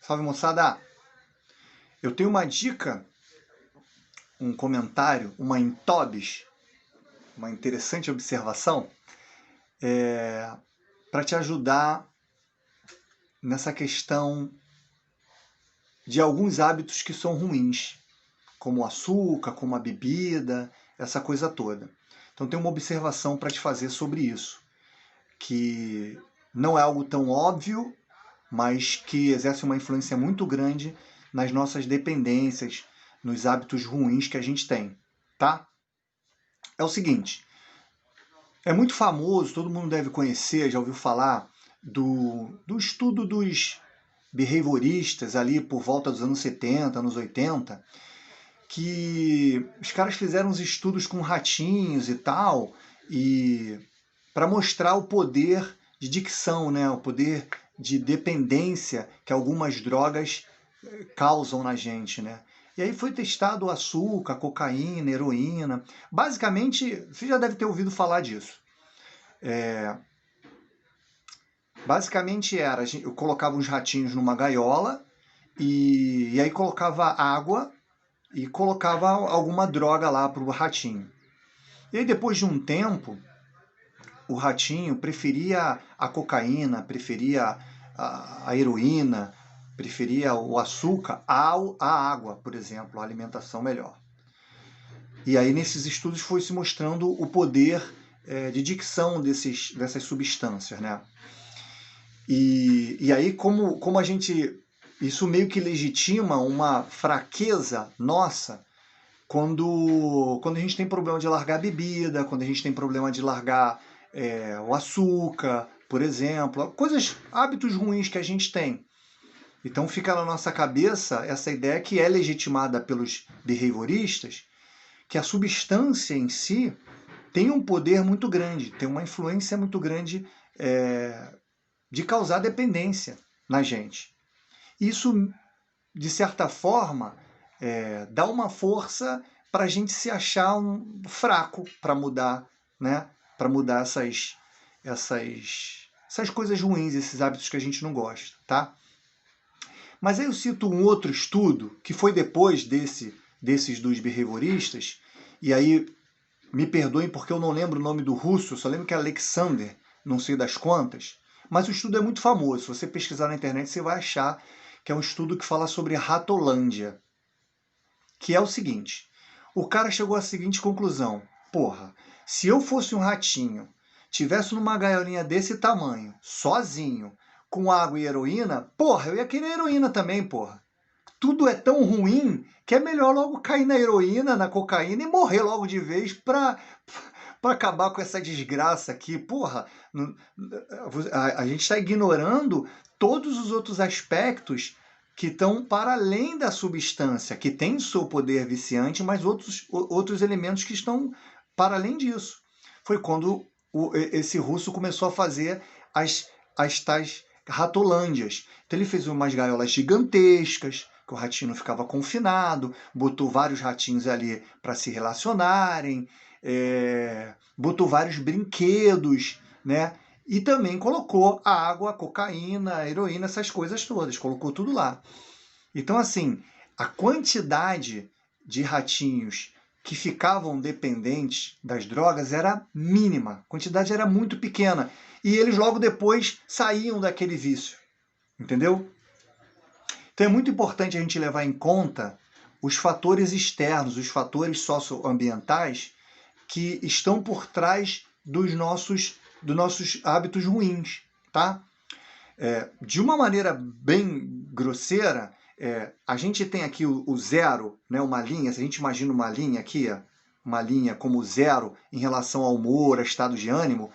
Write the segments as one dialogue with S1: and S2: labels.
S1: Salve, moçada! Eu tenho uma dica, um comentário, uma intobis, uma interessante observação para te ajudar nessa questão de alguns hábitos que são ruins, como o açúcar, como a bebida, essa coisa toda. Então tem uma observação para te fazer sobre isso, que não é algo tão óbvio, mas que exerce uma influência muito grande nas nossas dependências, nos hábitos ruins que a gente tem, tá? É o seguinte, é muito famoso, todo mundo deve conhecer, já ouviu falar do estudo dos behavioristas ali por volta dos anos 70, anos 80, que os caras fizeram uns estudos com ratinhos e tal, e para mostrar o poder de dicção, né, o poder de dependência que algumas drogas causam na gente, né? E aí foi testado o açúcar, cocaína, heroína. Basicamente, você já deve ter ouvido falar disso. Basicamente era, eu colocava uns ratinhos numa gaiola e aí colocava água e colocava alguma droga lá para o ratinho. E aí depois de um tempo, o ratinho preferia a cocaína, preferia a heroína, preferia o açúcar à água, por exemplo, a alimentação melhor. E aí nesses estudos foi se mostrando o poder de dicção dessas substâncias, né? E aí como a gente... Isso meio que legitima uma fraqueza nossa quando a gente tem problema de largar a bebida, quando a gente tem problema de largar o açúcar, por exemplo, hábitos ruins que a gente tem. Então fica na nossa cabeça essa ideia que é legitimada pelos behavioristas, que a substância em si tem um poder muito grande, tem uma influência muito grande de causar dependência na gente. Isso, de certa forma, dá uma força para a gente se achar fraco para mudar, né? Para mudar essas coisas ruins, esses hábitos que a gente não gosta, tá? Mas aí eu cito um outro estudo, que foi depois desses dos behavioristas, e aí me perdoem porque eu não lembro o nome do russo, eu só lembro que é Alexander, não sei das quantas, mas o estudo é muito famoso. Se você pesquisar na internet, você vai achar que é um estudo que fala sobre Ratolândia, que é o seguinte, o cara chegou à seguinte conclusão, porra, se eu fosse um ratinho, tivesse numa gaiolinha desse tamanho, sozinho, com água e heroína, porra, eu ia querer heroína também, porra. Tudo é tão ruim que é melhor logo cair na heroína, na cocaína e morrer logo de vez para acabar com essa desgraça aqui. Porra, a gente está ignorando todos os outros aspectos que estão para além da substância, que tem seu poder viciante, mas outros elementos que estão para além disso. Foi quando esse russo começou a fazer as tais ratolândias. Então ele fez umas gaiolas gigantescas, que o ratinho ficava confinado, botou vários ratinhos ali para se relacionarem, botou vários brinquedos, né? E também colocou a água, a cocaína, a heroína, essas coisas todas, colocou tudo lá. Então, assim, a quantidade de ratinhos que ficavam dependentes das drogas era mínima, a quantidade era muito pequena. E eles logo depois saíam daquele vício, entendeu? Então é muito importante a gente levar em conta os fatores externos, os fatores socioambientais que estão por trás dos nossos hábitos ruins, tá? De uma maneira bem grosseira, a gente tem aqui o zero, né, uma linha, se a gente imagina uma linha aqui, uma linha como zero em relação ao humor, a estado de ânimo,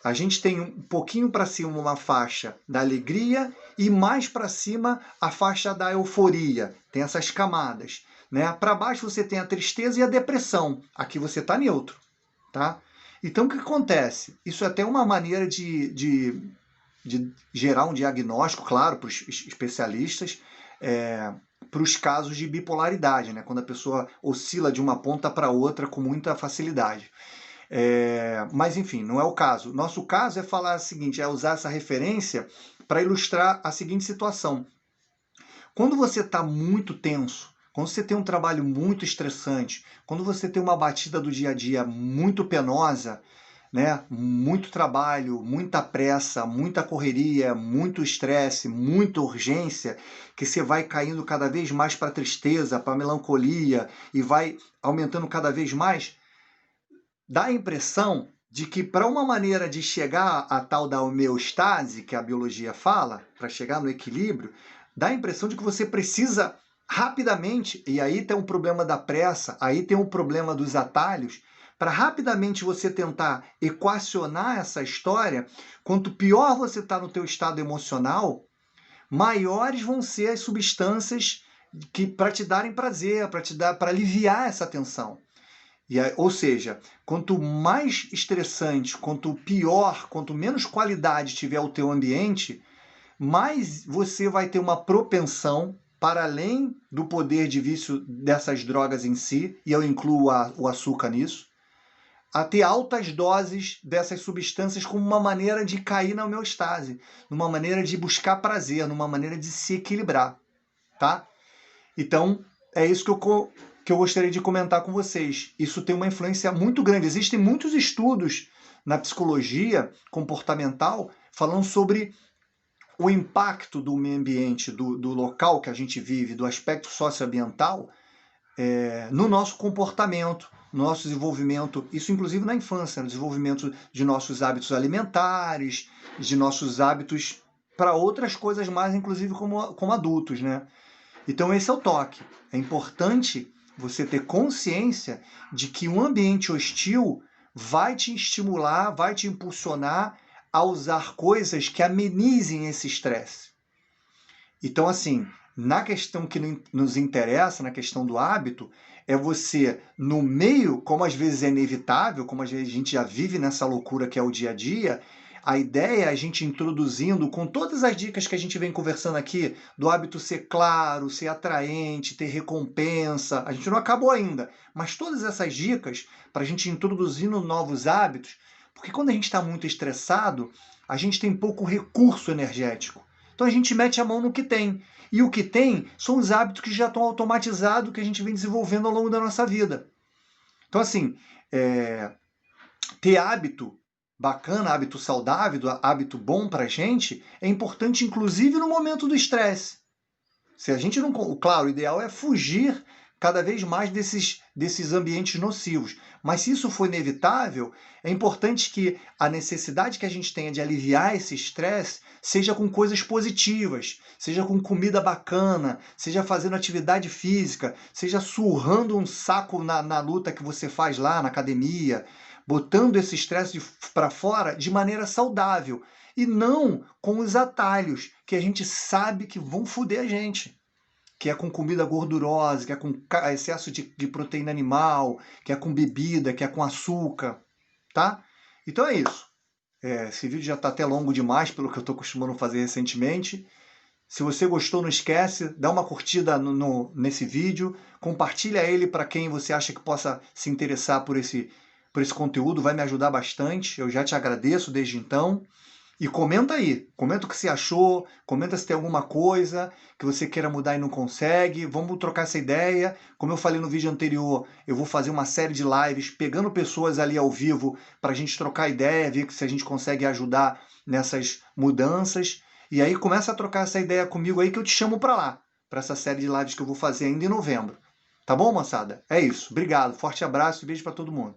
S1: a gente tem um pouquinho para cima uma faixa da alegria e mais para cima a faixa da euforia. Tem essas camadas, né? Para baixo você tem a tristeza e a depressão. Aqui você está neutro, tá? Então o que acontece? Isso é até uma maneira de gerar um diagnóstico, claro, para os especialistas, para os casos de bipolaridade, né? Quando a pessoa oscila de uma ponta para outra com muita facilidade. Mas enfim, não é o caso. Nosso caso é falar o seguinte, é usar essa referência para ilustrar a seguinte situação. Quando você está muito tenso, quando você tem um trabalho muito estressante, quando você tem uma batida do dia a dia muito penosa, né? Muito trabalho, muita pressa, muita correria, muito estresse, muita urgência, que você vai caindo cada vez mais para a tristeza, para a melancolia e vai aumentando cada vez mais, dá a impressão de que para uma maneira de chegar a tal da homeostase, que a biologia fala, para chegar no equilíbrio, dá a impressão de que você precisa rapidamente, e aí tem um problema da pressa, aí tem um problema dos atalhos, para rapidamente você tentar equacionar essa história, quanto pior você está no teu estado emocional, maiores vão ser as substâncias que para te darem prazer, para aliviar essa tensão. Ou seja, quanto mais estressante, quanto pior, quanto menos qualidade tiver o teu ambiente, mais você vai ter uma propensão, para além do poder de vício dessas drogas em si, e eu incluo o açúcar nisso, a ter altas doses dessas substâncias como uma maneira de cair na homeostase, numa maneira de buscar prazer, numa maneira de se equilibrar, tá? Então, é isso que eu gostaria de comentar com vocês. Isso tem uma influência muito grande. Existem muitos estudos na psicologia comportamental falando sobre o impacto do meio ambiente, do local que a gente vive, do aspecto socioambiental, no nosso comportamento, no nosso desenvolvimento, isso inclusive na infância, no desenvolvimento de nossos hábitos alimentares, de nossos hábitos para outras coisas mais, inclusive como adultos, né? Então esse é o toque. É importante você ter consciência de que um ambiente hostil vai te estimular, vai te impulsionar a usar coisas que amenizem esse estresse. Então, assim, na questão que nos interessa, na questão do hábito, é você, no meio, como às vezes é inevitável, como às vezes a gente já vive nessa loucura que é o dia a dia, a ideia é a gente introduzindo, com todas as dicas que a gente vem conversando aqui, do hábito ser claro, ser atraente, ter recompensa, a gente não acabou ainda, mas todas essas dicas para a gente introduzindo novos hábitos, porque quando a gente está muito estressado, a gente tem pouco recurso energético. Então a gente mete a mão no que tem. E o que tem são os hábitos que já estão automatizados, que a gente vem desenvolvendo ao longo da nossa vida. Então, assim, ter hábito bacana, hábito saudável, hábito bom para a gente, é importante, inclusive, no momento do estresse. Se a gente não... Claro, o ideal é fugir cada vez mais desses ambientes nocivos. Mas se isso for inevitável, é importante que a necessidade que a gente tenha de aliviar esse estresse seja com coisas positivas, seja com comida bacana, seja fazendo atividade física, seja surrando um saco na luta que você faz lá na academia, botando esse estresse para fora de maneira saudável e não com os atalhos que a gente sabe que vão foder a gente. Que é com comida gordurosa, que é com excesso de proteína animal, que é com bebida, que é com açúcar, tá? Então é isso. Esse vídeo já está até longo demais, pelo que eu estou acostumando fazer recentemente. Se você gostou, não esquece, dá uma curtida nesse vídeo, compartilha ele para quem você acha que possa se interessar por esse conteúdo, vai me ajudar bastante, eu já te agradeço desde então. E comenta aí, comenta o que você achou, comenta se tem alguma coisa que você queira mudar e não consegue, vamos trocar essa ideia. Como eu falei no vídeo anterior, eu vou fazer uma série de lives pegando pessoas ali ao vivo para a gente trocar ideia, ver se a gente consegue ajudar nessas mudanças. E aí começa a trocar essa ideia comigo aí que eu te chamo para lá, para essa série de lives que eu vou fazer ainda em novembro. Tá bom, moçada? É isso. Obrigado, forte abraço e beijo para todo mundo.